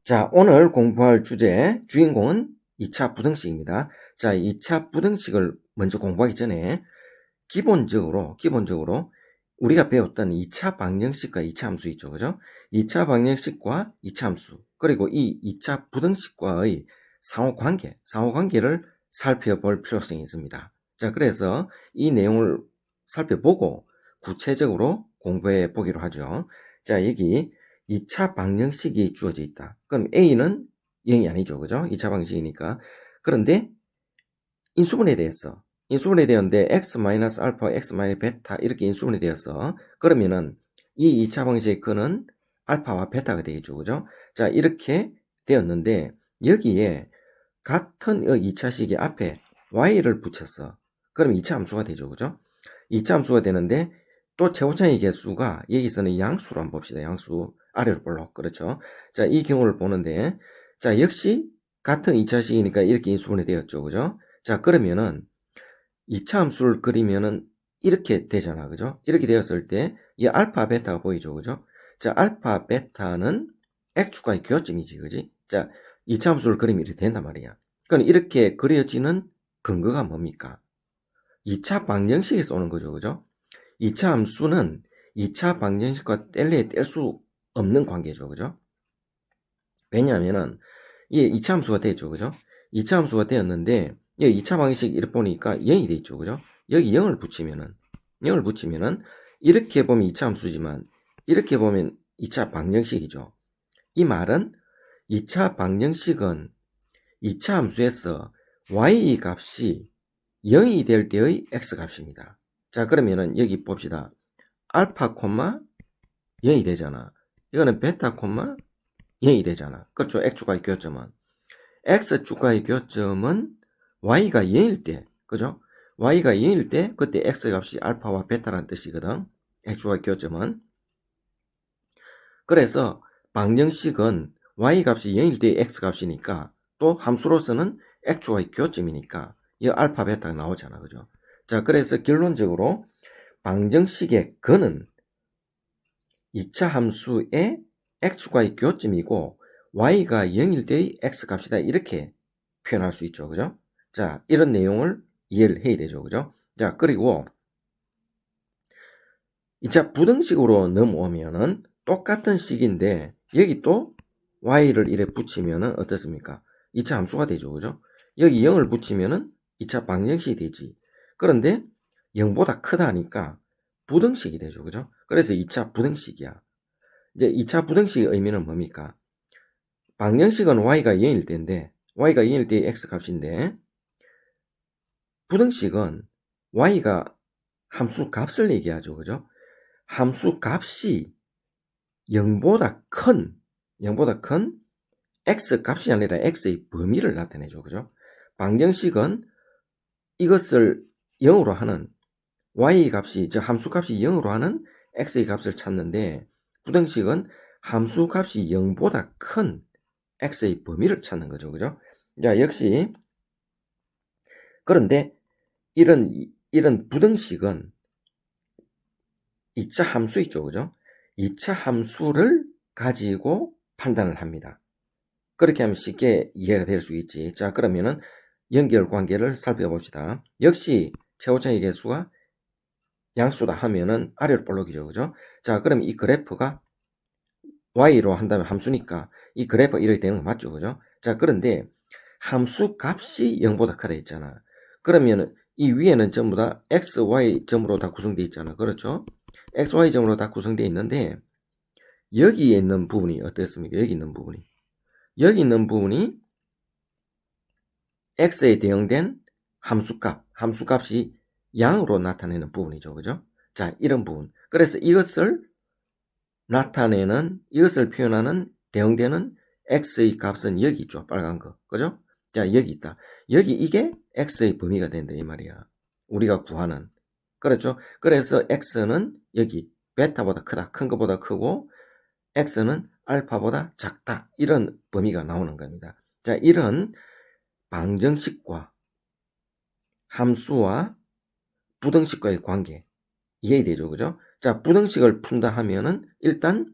자, 오늘 공부할 주인공은 2차 부등식입니다. 자, 2차 부등식을 먼저 공부하기 전에 기본적으로 우리가 배웠던 2차 방정식과 2차 함수 있죠. 그죠? 2차 방정식과 2차 함수, 그리고 이 2차 부등식과의 상호관계를 살펴볼 필요성이 있습니다. 자, 그래서 이 내용을 살펴보고 구체적으로 공부해 보기로 하죠. 자, 여기 2차 방정식이 주어져 있다. 그럼 A는 0이 아니죠. 그죠? 2차 방정식이니까. 그런데 인수분해 되었는데 x-알파, x-베타 이렇게 인수분해 되었어. 그러면은 이 2차 방정식의 근은 알파와 베타가 되겠죠. 그죠? 자, 이렇게 되었는데 여기에 같은 2차식의 앞에 y를 붙였어. 그럼 2차 함수가 되죠. 그죠? 2차 함수가 되는데 또 최고차의 개수가 여기서는 양수로 한번 봅시다. 양수. 아래로 볼록. 그렇죠? 자, 이 경우를 보는데 자, 역시 같은 2차식이니까 이렇게 인수분해 되었죠. 그죠? 자, 그러면은 2차 함수를 그리면은 이렇게 되잖아. 그죠? 이렇게 되었을 때 이 알파, 베타가 보이죠. 그죠? 자, 알파, 베타는 x축과의 교점이지. 그지? 자, 2차 함수를 그리면 이렇게 된단 말이야. 그럼 이렇게 그려지는 근거가 뭡니까? 2차 방정식에서 오는 거죠. 그죠? 2차 함수는 2차 방정식과 뗄래야 뗄 수 없는 관계죠. 그죠? 왜냐하면은 이게 2차 함수가 되죠. 그죠? 2차 함수가 되었는데 여기 2차 방정식 이렇게 보니까 0이 돼 있죠. 그죠? 여기 0을 붙이면은 이렇게 보면 2차 함수지만 이렇게 보면 2차 방정식이죠. 이 말은 2차 방정식은 2차 함수에서 y 값이 0이 될 때의 x 값입니다. 자, 그러면은 여기 봅시다. 알파, 0이 되잖아. 이거는 베타, 0이 되잖아. 그렇죠? x축과의 교점은. x축과의 교점은 y가 0일 때, 그죠? y가 0일 때 그때 x 값이 알파와 베타라는 뜻이거든. x축과의 교점은. 그래서 방정식은 y 값이 0일 때 x 값이니까 또 함수로서는 x축과의 교점이니까 이 알파, 베타가 나오잖아. 그죠? 자, 그래서 결론적으로 방정식의 근은 2차 함수의 x축과의 교점이고 y가 0일 때의 x값이다. 이렇게 표현할 수 있죠. 그죠? 자, 이런 내용을 이해를 해야 되죠. 그죠? 자, 그리고 2차 부등식으로 넘어오면은 똑같은 식인데 여기 또 y를 이래 붙이면은 어떻습니까? 2차 함수가 되죠. 그죠? 여기 0을 붙이면은 2차 방정식이 되지. 그런데 0보다 크다니까 부등식이 되죠. 그죠? 그래서 2차 부등식이야. 이제 2차 부등식의 의미는 뭡니까? 방정식은 y가 0일 때인데 y가 0일 때의 x 값인데 부등식은 y가 함수 값을 얘기하죠. 그죠? 함수 값이 0보다 큰 x 값이 아니라 x의 범위를 나타내죠. 그죠? 방정식은 이것을 0으로 하는 y 값이, 즉 함수 값이 0으로 하는 x의 값을 찾는데 부등식은 함수 값이 0보다 큰 x의 범위를 찾는 거죠. 그죠? 자, 역시 그런데 이런 부등식은 2차 함수 있죠. 그죠? 2차 함수를 가지고 판단을 합니다. 그렇게 하면 쉽게 이해가 될 수 있지. 자, 그러면은 연결 관계를 살펴봅시다. 역시 최고차의 개수가 양수다 하면은 아래로 볼록이죠. 그죠? 자, 그럼 이 그래프가 y로 한다면 함수니까 이 그래프가 이렇게 되는 거 맞죠? 그죠? 자, 그런데 함수 값이 0보다 크다 했잖아. 그러면 이 위에는 전부 다 x, y 점으로 다 구성되어 있잖아. 그렇죠? x, y 점으로 다 구성되어 있는데 여기에 있는 부분이 어떻습니까? 여기 있는 부분이 x에 대응된 함수값이 양으로 나타내는 부분이죠. 그죠? 자, 이런 부분. 그래서 이것을 표현하는 대응되는 x의 값은 여기 있죠. 빨간 거. 그죠? 자, 여기 있다. 여기 이게 x의 범위가 된다. 이 말이야. 우리가 구하는. 그렇죠? 그래서 x는 여기 베타보다 크다. 큰 것보다 크고 x는 알파보다 작다. 이런 범위가 나오는 겁니다. 자, 이런 방정식과 함수와 부등식과의 관계 이해되죠? 그죠? 자, 부등식을 푼다 하면은 일단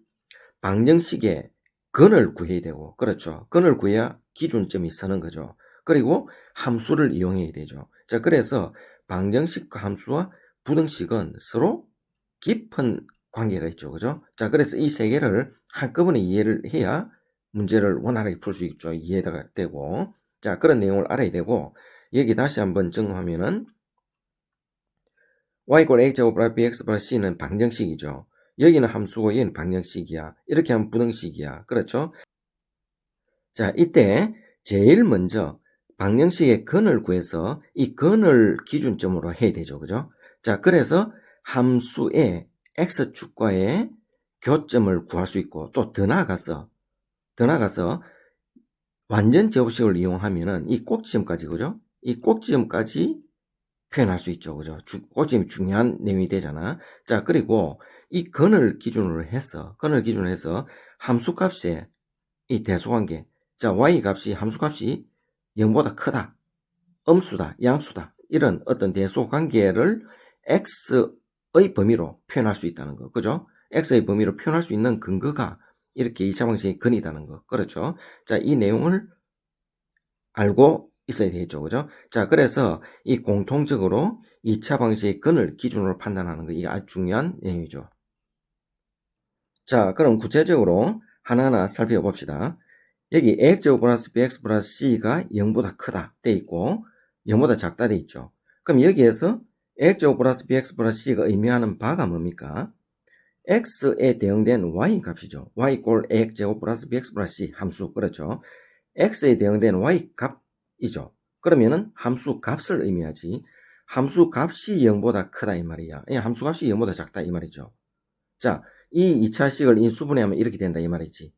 방정식의 근을 구해야 되고, 그렇죠. 근을 구해야 기준점이 서는 거죠. 그리고 함수를 이용해야 되죠. 자, 그래서 방정식과 함수와 부등식은 서로 깊은 관계가 있죠. 그죠? 자, 그래서 이 세 개를 한꺼번에 이해를 해야 문제를 원활하게 풀 수 있죠. 이해가 되고. 자, 그런 내용을 알아야 되고, 여기 다시 한번 정리하면은, y = a제곱 플러스 bx 플러스 c는 방정식이죠. 여기는 함수고 여기는 방정식이야. 이렇게 하면 부등식이야. 그렇죠? 자, 이때 제일 먼저 방정식의 근을 구해서 이 근을 기준점으로 해야 되죠. 그죠? 자, 그래서 함수의 x축과의 교점을 구할 수 있고, 또 더 나아가서 완전 제곱식을 이용하면은 이 꼭지점까지, 그죠? 이 꼭지점까지 표현할 수 있죠. 그죠? 꼭지점이 중요한 내용이 되잖아. 자, 그리고 이 근을 기준으로 해서 함수값의 이 대소관계. 자, y 값이 함수값이 0보다 크다, 음수다, 양수다, 이런 어떤 대소관계를 x의 범위로 표현할 수 있다는 거. 그죠? x의 범위로 표현할 수 있는 근거가 이렇게 2차 방정식의 근이라는 거. 그렇죠? 자, 이 내용을 알고 있어야 되겠죠. 그죠? 자, 그래서 이 공통적으로 2차 방정식의 근을 기준으로 판단하는 거, 이게 아주 중요한 내용이죠. 자, 그럼 구체적으로 하나하나 살펴봅시다. 여기 ax 제곱 플러스 bx 플러스 c가 0보다 크다 돼 있고 0보다 작다 돼 있죠. 그럼 여기에서 ax 제곱 플러스 bx 플러스 c가 의미하는 바가 뭡니까? x에 대응된 y 값이죠. y = ax 제곱 플러스 bx 플러스 c 함수. 그렇죠. x에 대응된 y 값이죠. 그러면은 함수 값을 의미하지, 함수 값이 0보다 크다 이 말이야. 함수 값이 0보다 작다 이 말이죠. 자, 이 2차식을 인수분해하면 이렇게 된다 이 말이지.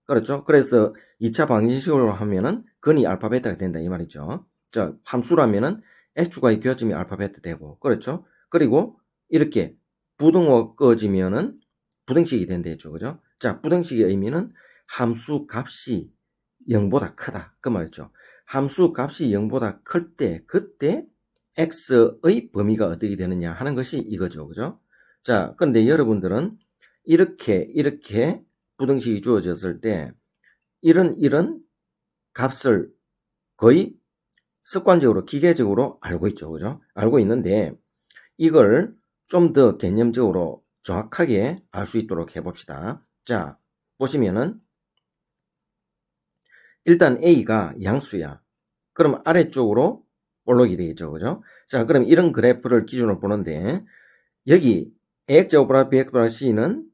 그렇죠? 그래서 2차 방정식으로 하면은 근이 알파 베타가 된다 이 말이죠. 자, 함수라면은 x축과의 교점이 알파 베타 되고, 그렇죠? 그리고 이렇게 부등호 꺼지면은 부등식이 된다죠. 그죠? 자, 부등식의 의미는 함수 값이 0보다 크다 그 말이죠. 함수 값이 0보다 클 때, 그때 x의 범위가 어떻게 되느냐 하는 것이 이거죠. 그죠? 자, 근데 여러분들은 이렇게 부등식이 주어졌을 때 이런 값을 거의 습관적으로 기계적으로 알고 있죠. 그죠? 알고 있는데 이걸 좀 더 개념적으로 정확하게 알 수 있도록 해봅시다. 자, 보시면은 일단 A가 양수야. 그럼 아래쪽으로 볼록이 되겠죠. 그죠? 자, 그럼 이런 그래프를 기준으로 보는데 여기 AX제곱 플러스 BX 플러스 C는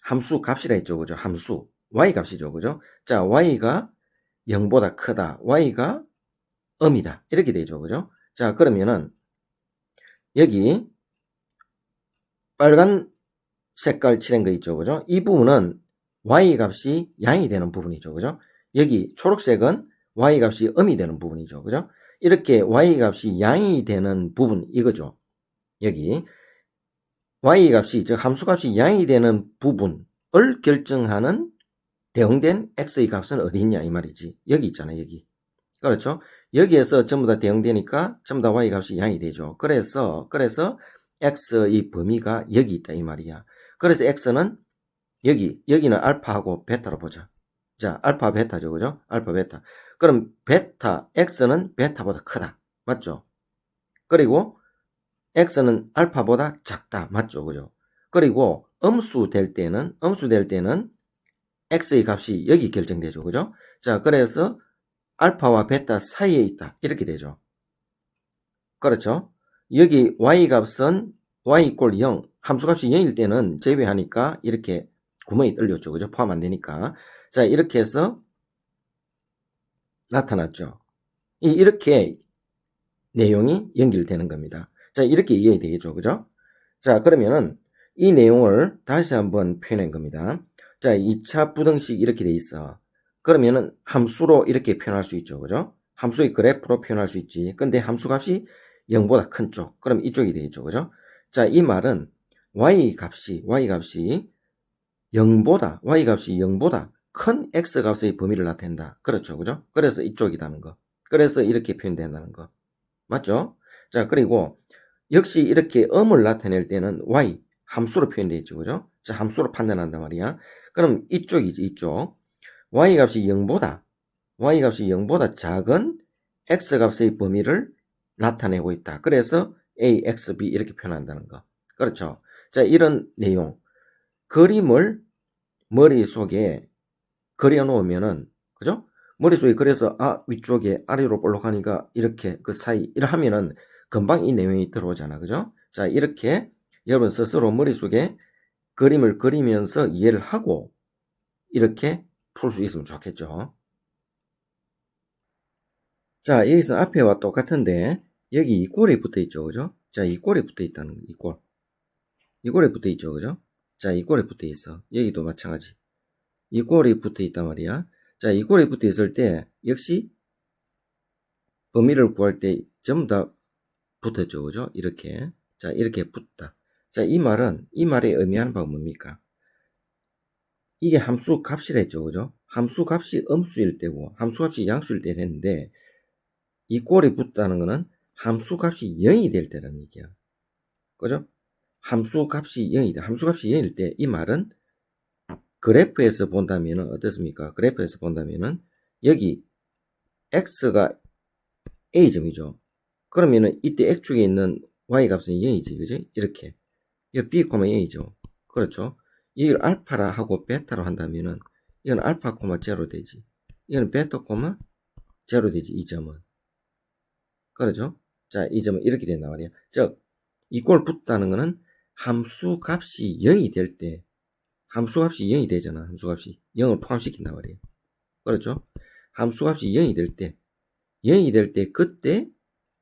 함수 값이라 했죠. 그죠? 함수. Y 값이죠. 그죠? 자, Y가 0보다 크다. Y가 음이다. 이렇게 되죠. 그죠? 자, 그러면은 여기 빨간 색깔 칠한 거 있죠. 그죠? 이 부분은 Y 값이 양이 되는 부분이죠. 그죠? 여기 초록색은 Y 값이 음이 되는 부분이죠. 그죠? 이렇게 Y 값이 양이 되는 부분 이거죠. 여기 Y 값이, 즉 함수 값이 양이 되는 부분을 결정하는 대응된 X의 값은 어디 있냐 이 말이지. 여기 있잖아요. 여기. 그렇죠? 여기에서 전부 다 대응되니까 전부 다 Y 값이 양이 되죠. 그래서 X의 범위가 여기 있다 이 말이야. 그래서 X는 여기는 알파하고 베타로 보자. 자, 알파 베타죠. 그죠? 알파 베타. 그럼 X는 베타보다 크다. 맞죠? 그리고 X는 알파보다 작다. 맞죠? 그죠? 그리고 음수 될 때는 X의 값이 여기 결정되죠. 그죠? 자, 그래서 알파와 베타 사이에 있다. 이렇게 되죠. 그렇죠? 여기 Y 값은 Y = 0. 함수 값이 0일 때는 제외하니까 이렇게 구멍이 뚫렸죠. 그죠? 포함 안 되니까. 자, 이렇게 해서 나타났죠. 이렇게 내용이 연결되는 겁니다. 자, 이렇게 이해되겠죠. 그죠? 자, 그러면은 이 내용을 다시 한번 표현한 겁니다. 자, 2차 부등식 이렇게 돼 있어. 그러면은 함수로 이렇게 표현할 수 있죠. 그죠? 함수의 그래프로 표현할 수 있지. 근데 함수 값이 0보다 큰 쪽. 그럼 이쪽이 되겠죠. 그죠? 자, 이 말은 y 값이 0보다 큰 x 값의 범위를 나타낸다. 그렇죠. 그죠? 그래서 이쪽이라는 거. 그래서 이렇게 표현된다는 거. 맞죠? 자, 그리고 역시 이렇게 음을 나타낼 때는 y 함수로 표현되어 있죠. 그죠? 자, 함수로 판단한단 말이야. 그럼 이쪽이지, 이쪽. y값이 0보다 작은 x값의 범위를 나타내고 있다. 그래서 a, x, b 이렇게 표현한다는 거. 그렇죠. 자, 이런 내용. 그림을 머릿속에 그려놓으면은, 그죠? 머릿속에 그려서, 위쪽에 아래로 볼록하니까 이렇게 그 사이, 이렇게 하면은 금방 이 내용이 들어오잖아. 그죠? 자, 이렇게 여러분 스스로 머릿속에 그림을 그리면서 이해를 하고 이렇게 풀 수 있으면 좋겠죠. 자, 여기서 앞에와 똑같은데 여기 이꼴이 붙어 있죠. 그죠? 자, 이꼴이 붙어 있다는 거, 이꼴. 이꼴이 붙어 있죠. 그죠? 자, 이꼴이 붙어 있어. 여기도 마찬가지. 이꼴이 붙어 있단 말이야. 자, 이꼴이 붙어 있을 때 역시 범위를 구할 때 전부 다 붙었죠. 그죠? 이렇게. 자, 이렇게 붙다. 자, 이 말의 의미하는 바가 뭡니까? 이게 함수 값이라 했죠. 그죠? 함수 값이 음수일 때고 함수 값이 양수일 때 했는데 이 꼴이 붙다는 거는 함수 값이 0이 될 때라는 얘기야. 그죠? 함수 값이 0이 돼. 함수 값이 0일 때 이 말은 그래프에서 본다면은 어떻습니까? 그래프에서 본다면은 여기 x가 a점이죠. 그러면은 이때 x축에 있는 y 값은 0이지. 그지? 이렇게. 이 b, 0이죠. 그렇죠? 이걸 알파라 하고 베타로 한다면은 이건 알파, 제로 되지. 이건 베타, 제로 되지. 이 점은. 그렇죠? 자, 이 점은 이렇게 된단 말이야. 즉, 이 꼴 붙다는 거는 함수 값이 0이 될 때, 함수 값이 0이 되잖아. 함수 값이 0을 포함시킨단 말이에요. 그렇죠? 함수 값이 0이 될 때, 그때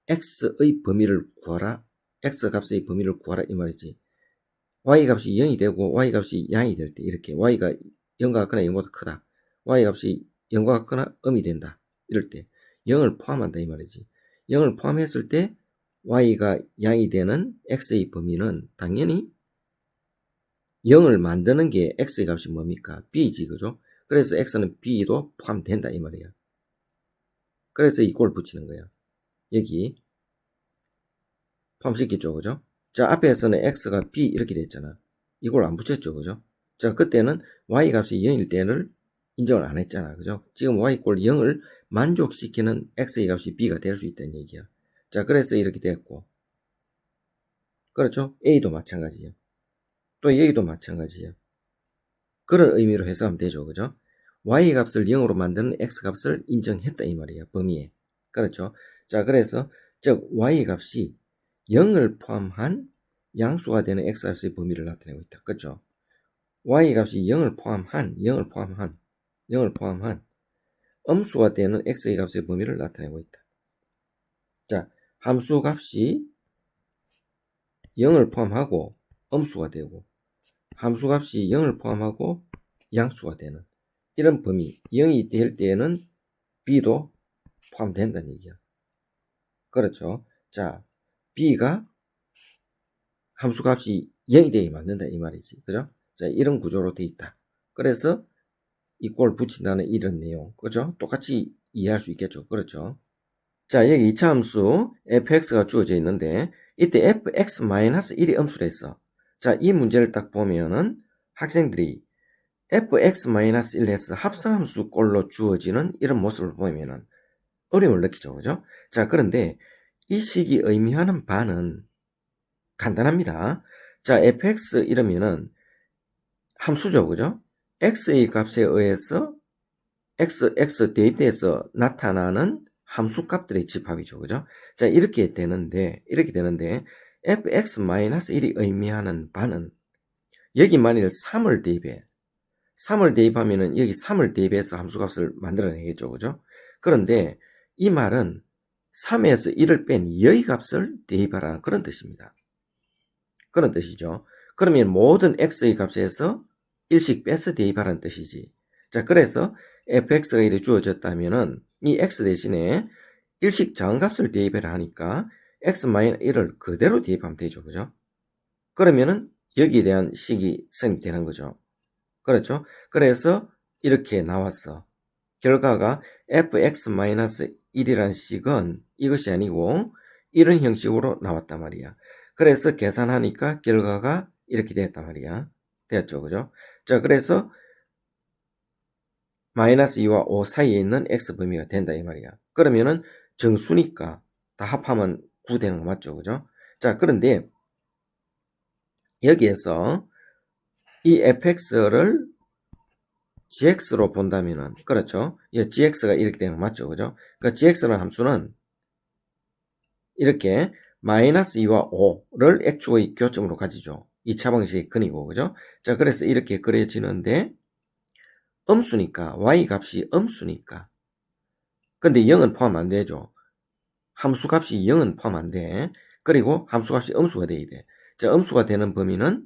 x의 범위를 구하라. x 값의 범위를 구하라. 이 말이지. y 값이 0이 되고 y 값이 양이 될 때, 이렇게 y가 0과 같거나 0보다 크다. y 값이 0과 같거나 음이 된다. 이럴 때 0을 포함한다. 이 말이지. 0을 포함했을 때 y가 양이 되는 x의 범위는 당연히 0을 만드는 게 x의 값이 뭡니까? b지. 그죠? 그래서 x는 b도 포함된다. 이 말이야. 그래서 이 꼴 붙이는 거야. 여기 포함시켰죠. 그죠? 자, 앞에서는 x가 b 이렇게 됐잖아. 이걸 안 붙였죠. 그죠? 자, 그때는 y 값이 0일 때는 인정을 안 했잖아. 그죠? 지금 y 꼴 0을 만족시키는 x의 값이 b가 될 수 있다는 얘기야. 자, 그래서 이렇게 됐고. 그렇죠? a도 마찬가지야. 또 여기도 마찬가지야. 그런 의미로 해석하면 되죠. 그죠? y 값을 0으로 만드는 x 값을 인정했다 이 말이야. 범위에. 그렇죠? 자, 그래서 즉 y 값이 0을 포함한 양수가 되는 x 값의 범위를 나타내고 있다. 그렇죠? y 값이 0을 포함한 음수가 되는 x의 값의 범위를 나타내고 있다. 자, 함수 값이 0을 포함하고 음수가 되고 함수 값이 0을 포함하고 양수가 되는 이런 범위 0이 될 때에는 b도 포함된다는 얘기야. 그렇죠? 자, b가 함수 값이 0이 되게 만든다 이 말이지. 그죠? 자, 이런 구조로 돼 있다. 그래서 이 꼴 붙인다는 이런 내용. 그죠? 똑같이 이해할 수 있겠죠. 그렇죠? 자, 여기 2차 함수 fx가 주어져 있는데 이때 fx-1이 음수로 했어. 자, 이 문제를 딱 보면은 학생들이 fx-1 해서 합성함수 꼴로 주어지는 이런 모습을 보면은 어려움을 느끼죠. 그죠? 자, 그런데 이 식이 의미하는 바는 간단합니다. 자, fx 이러면은 함수죠. 그죠? x의 값에 의해서 x 대입돼서 나타나는 함수 값들의 집합이죠. 그죠? 자, 이렇게 되는데 fx-1이 의미하는 바는 여기 만일 3을 대입해. 3을 대입하면은 여기 3을 대입해서 함수값을 만들어내겠죠. 그죠? 그런데 이 말은 3에서 1을 뺀 2의 값을 대입하라는 그런 뜻입니다. 그런 뜻이죠. 그러면 모든 x의 값에서 1씩 빼서 대입하라는 뜻이지. 자, 그래서 fx가 이렇게 주어졌다면은 이 x 대신에 1씩 작은값을 대입해라 하니까 x-1을 그대로 대입하면 되죠. 그죠? 그러면은 여기에 대한 식이 성립되는 거죠. 그렇죠? 그래서 이렇게 나왔어. 결과가 fx-1이라는 식은 이것이 아니고 이런 형식으로 나왔단 말이야. 그래서 계산하니까 결과가 이렇게 됐단 말이야. 됐죠? 그죠? 자, 그래서 마이너스 2와 5 사이에 있는 x 범위가 된다 이 말이야. 그러면은 정수니까 다 합하면 9 되는 거 맞죠? 그죠? 자, 그런데 여기에서 이 fx를 gx로 본다면은, 그렇죠? 이 gx가 이렇게 되는 거 맞죠? 그죠? 그러니까 gx라는 함수는 이렇게 마이너스 2와 5를 x축의 교점으로 가지죠. 2차 방식의 근이고, 그죠? 자, 그래서 이렇게 그려지는데, 음수니까, y 값이 음수니까. 근데 0은 포함 안 되죠. 함수 값이 0은 포함 안 돼. 그리고 함수 값이 음수가 돼야 돼. 자, 음수가 되는 범위는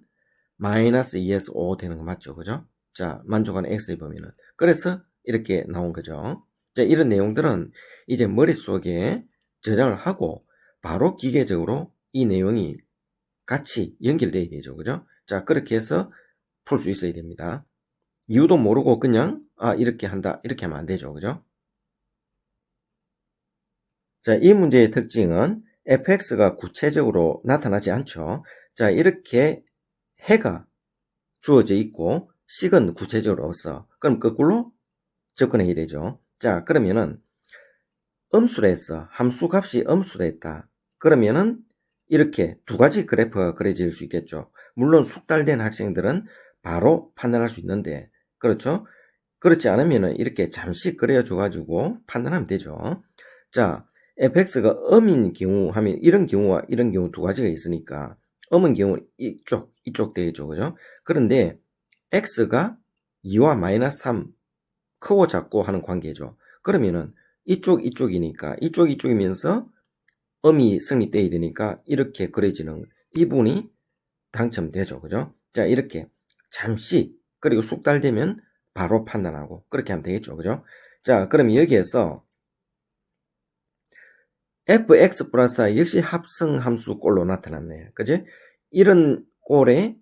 마이너스 2에서 5 되는 거 맞죠? 그죠? 자, 만족하는 x의 범위는. 그래서 이렇게 나온 거죠. 자, 이런 내용들은 이제 머릿속에 저장을 하고 바로 기계적으로 이 내용이 같이 연결돼야 되죠. 그죠? 자, 그렇게 해서 풀 수 있어야 됩니다. 이유도 모르고 그냥 이렇게 한다. 이렇게 하면 안 되죠. 그죠? 자, 이 문제의 특징은 fx가 구체적으로 나타나지 않죠. 자, 이렇게 해가 주어져 있고 식은 구체적으로 없어. 그럼 거꾸로 접근해야 되죠. 자, 그러면은 음수로 했어. 함수 값이 음수로 했다. 그러면은 이렇게 두 가지 그래프가 그려질 수 있겠죠. 물론 숙달된 학생들은 바로 판단할 수 있는데, 그렇죠? 그렇지 않으면은 이렇게 잠시 그려줘가지고 판단하면 되죠. 자, fx가 음인 경우 하면 이런 경우와 이런 경우 두 가지가 있으니까 음인 경우 이쪽 되겠죠. 그죠? 그런데 x가 2와 마이너스 3 크고 작고 하는 관계죠. 그러면은 이쪽이니까 이쪽이면서 음이 성립돼야 되니까 이렇게 그려지는 이 부분이 당첨되죠. 그죠? 자, 이렇게 잠시 그리고 숙달되면 바로 판단하고 그렇게 하면 되겠죠. 그죠? 자, 그럼 여기에서 fx 플러스 y 역시 합성함수 꼴로 나타났네요. 그지? 이런 꼴의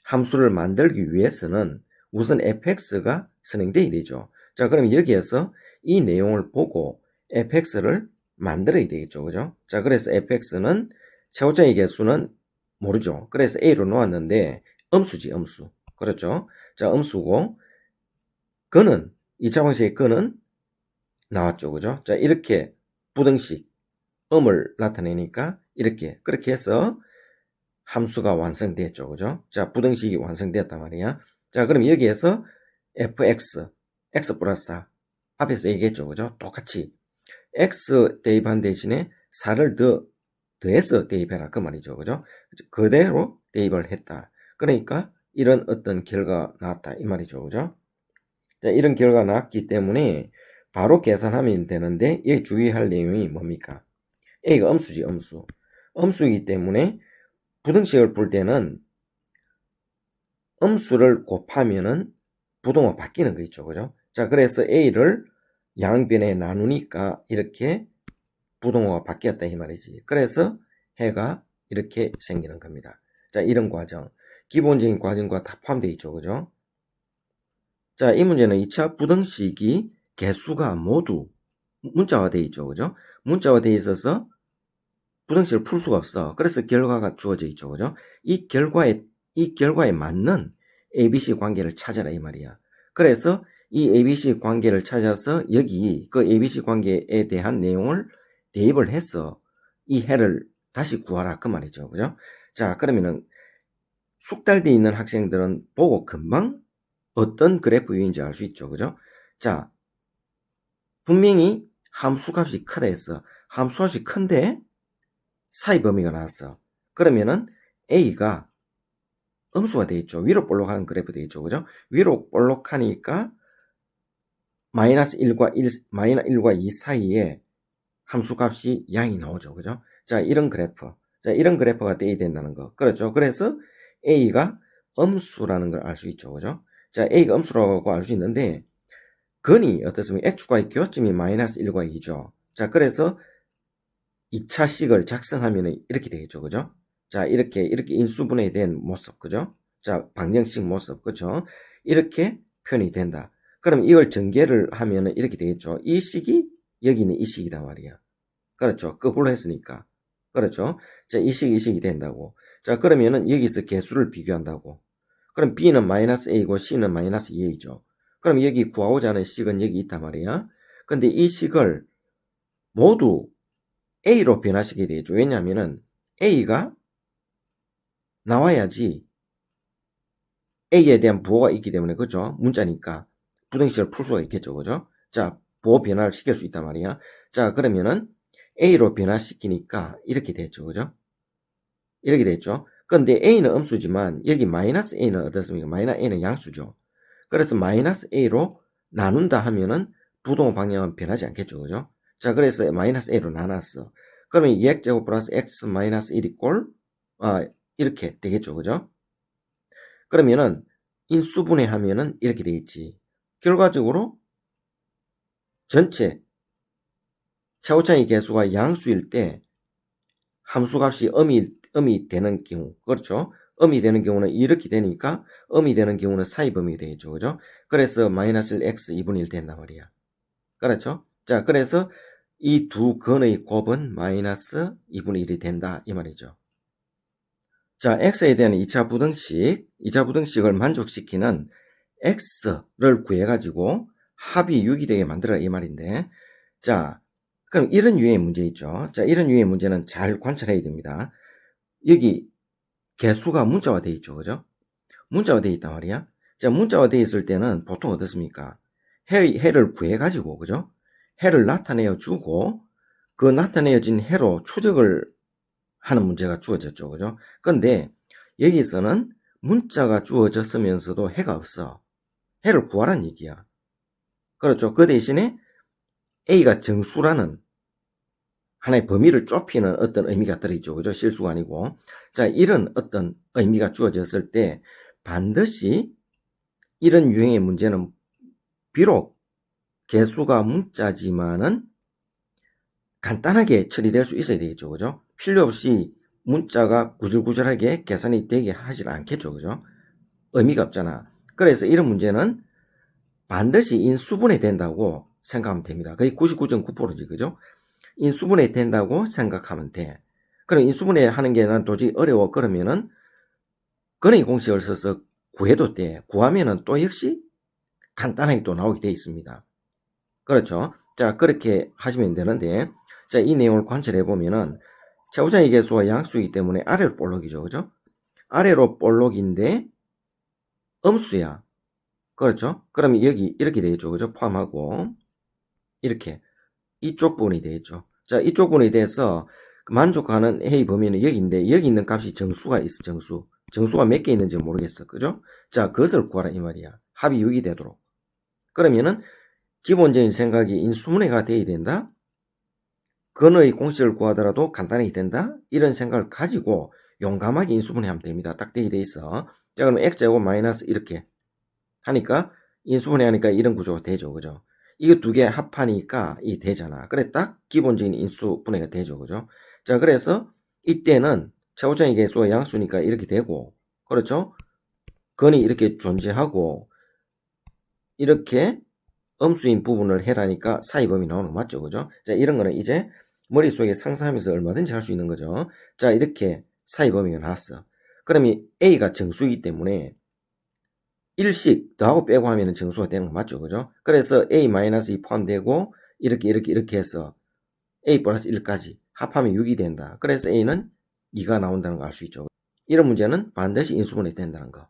함수를 만들기 위해서는 우선 fx가 선행돼야 되죠. 자, 그럼 여기에서 이 내용을 보고 fx를 만들어야 되겠죠. 그죠? 자, 그래서 fx는 최고점의 개수는 모르죠. 그래서 a로 놓았는데 음수지, 음수. 그렇죠? 자, 음수고 근은 2차 방식의 근은 나왔죠. 그죠? 자, 이렇게 부등식 음을 나타내니까 이렇게 그렇게 해서 함수가 완성됐죠. 그죠? 자, 부등식이 완성되었단 말이야. 자, 그럼 여기에서 fx, x 플러스 4 앞에서 얘기했죠. 그죠? 똑같이 x 대입한 대신에 4를 더해서 대입해라. 그 말이죠. 그죠? 그대로 대입을 했다. 그러니까 이런 어떤 결과가 나왔다. 이 말이죠. 그죠? 자, 이런 결과가 나왔기 때문에 바로 계산하면 되는데 여기 주의할 내용이 뭡니까? a가 음수지, 음수. 음수이기 때문에 부등식을 풀 때는 음수를 곱하면은 부동호 바뀌는 거 있죠. 그죠? 자, 그래서 a를 양변에 나누니까 이렇게 부동호가 바뀌었다 이 말이지. 그래서 해가 이렇게 생기는 겁니다. 자, 이런 과정. 기본적인 과정과 다 포함되어 있죠. 그죠? 자, 이 문제는 2차 부등식이 개수가 모두 문자화되어 있죠. 그죠? 문자화되어 있어서 부등식을 풀 수가 없어. 그래서 결과가 주어져 있죠. 그죠? 이 결과에 맞는 ABC 관계를 찾아라 이 말이야. 그래서 이 ABC 관계를 찾아서 여기 그 ABC 관계에 대한 내용을 대입을 해서 이 해를 다시 구하라 그 말이죠. 그죠? 자, 그러면은 숙달되어 있는 학생들은 보고 금방 어떤 그래프 위인지 알 수 있죠. 그죠? 자, 분명히 함수값이 크다 했어. 함수값이 큰데 사이 범위가 나왔어. 그러면은 A가 음수가 되어 있죠. 위로 볼록한 그래프 되어 있죠. 그죠? 위로 볼록하니까 마이너스 1과 2 사이에 함수값이 양이 나오죠. 그죠? 자, 이런 그래프. 자, 이런 그래프가 되어야 된다는 거. 그렇죠? 그래서 A가 음수라는 걸 알 수 있죠. 그죠? 자, A가 음수라고 알 수 있는데 근이 어떻습니까? X축과의 교점이 마이너스 1과 2죠. 자, 그래서 2차식을 작성하면 이렇게 되겠죠. 그죠? 자, 이렇게 인수분해된 모습. 그죠? 자, 방정식 모습. 그죠? 이렇게 표현이 된다. 그럼 이걸 전개를 하면 이렇게 되겠죠. 이 식이 여기는 이 식이다 말이야. 그렇죠. 거꾸로 했으니까. 그렇죠. 자, 이 식이 된다고. 자, 그러면은 여기서 개수를 비교한다고. 그럼 B는 마이너스 A고 C는 마이너스 2A죠. 그럼 여기 구하고자 하는 식은 여기 있단 말이야. 근데 이 식을 모두 A로 변화시키게 되죠. 왜냐하면은 A가 나와야지 A에 대한 부호가 있기 때문에, 그죠? 문자니까 부등식을 풀 수가 있겠죠. 그죠? 자, 부호 변화를 시킬 수 있단 말이야. 자, 그러면은 A로 변화시키니까 이렇게 됐죠. 그죠? 이렇게 됐죠. 근데 A는 음수지만 여기 마이너스 A는 어떻습니까? 마이너스 A는 양수죠. 그래서 마이너스 A로 나눈다 하면은 부동호 방향은 변하지 않겠죠. 그죠? 자, 그래서 마이너스 A로 나눴어. 그러면 2x제곱 플러스 x 마이너스 1 이꼴 이렇게 되겠죠. 그죠? 그러면은 인수분해 하면은 이렇게 되겠지. 결과적으로 전체 차오차이 개수가 양수일 때 함수값이 음이 되는 경우, 그렇죠? 음이 되는 경우는 이렇게 되니까 음이 되는 경우는 사이범위가 되겠죠. 그죠? 그래서 마이너스 1x 2분의 1 된단 말이야. 그렇죠? 자, 그래서 이 두 근의 곱은 마이너스 2분의 1이 된다 이 말이죠. 자, x에 대한 2차 부등식을 만족시키는 x를 구해가지고 합이 6이 되게 만들어라 이 말인데, 자, 그럼 이런 유형의 문제 있죠. 자, 이런 유형의 문제는 잘 관찰해야 됩니다. 여기 개수가 문자화 되어 있죠. 그죠? 문자화 되어 있단 말이야. 자, 문자화 되어 있을 때는 보통 어떻습니까? 해를 구해가지고, 그죠? 해를 나타내어 주고, 그 나타내어진 해로 추적을 하는 문제가 주어졌죠. 그죠? 근데 여기서는 문자가 주어졌으면서도 해가 없어. 해를 구하라는 얘기야. 그렇죠. 그 대신에 A가 정수라는 하나의 범위를 좁히는 어떤 의미가 들어있죠. 그죠? 실수가 아니고. 자, 이런 어떤 의미가 주어졌을 때 반드시 이런 유형의 문제는 비록 개수가 문자지만은 간단하게 처리될 수 있어야 되겠죠. 그죠? 필요 없이 문자가 구질구질하게 계산이 되게 하질 않겠죠. 그죠? 의미가 없잖아. 그래서 이런 문제는 반드시 인수분해 된다고 생각하면 됩니다. 거의 99.9%지. 그죠? 인수분해 된다고 생각하면 돼. 그럼 인수분해 하는 게 난 도저히 어려워. 그러면은 근의 공식을 써서 구해도 돼. 구하면은 또 역시 간단하게 또 나오게 돼 있습니다. 그렇죠? 자, 그렇게 하시면 되는데, 자, 이 내용을 관찰해 보면은 최우선의 개수가 양수이기 때문에 아래로 볼록이죠. 그죠? 아래로 볼록인데 음수야. 그렇죠? 그러면 여기 이렇게 되겠죠. 그죠? 포함하고 이렇게 이쪽 부분이 되겠죠. 자, 이쪽 부분에 대해서 만족하는 A 범위는 여기인데 여기 있는 값이 정수가 있어. 정수가 몇 개 있는지 모르겠어. 그죠? 자, 그것을 구하라 이 말이야. 합이 6이 되도록. 그러면은 기본적인 생각이 인수분해가 돼야 된다. 근의 공식을 구하더라도 간단하게 된다. 이런 생각을 가지고 용감하게 인수분해하면 됩니다. 딱 되게 돼 있어. 자, 그러면 x제곱 마이너스 이렇게 하니까 인수분해하니까 이런 구조가 되죠. 그죠? 이거 두 개 합하니까 이 되잖아. 그래 딱 기본적인 인수분해가 되죠. 그죠? 자, 그래서 이때는 최고점의 개수가 양수니까 이렇게 되고, 그렇죠? 근이 이렇게 존재하고 이렇게 음수인 부분을 해라니까 사이범위 나오는 거 맞죠? 그죠? 자, 이런 거는 이제 머릿속에 상상하면서 얼마든지 할 수 있는 거죠. 자, 이렇게 사이범위가 나왔어. 그러면 A가 정수이기 때문에 1씩 더하고 빼고 하면 정수가 되는 거 맞죠? 그죠? 그래서 A-2 포함되고 이렇게 해서 A 플러스 1까지 합하면 6이 된다. 그래서 A는 2가 나온다는 거 알 수 있죠. 이런 문제는 반드시 인수분해 된다는 거.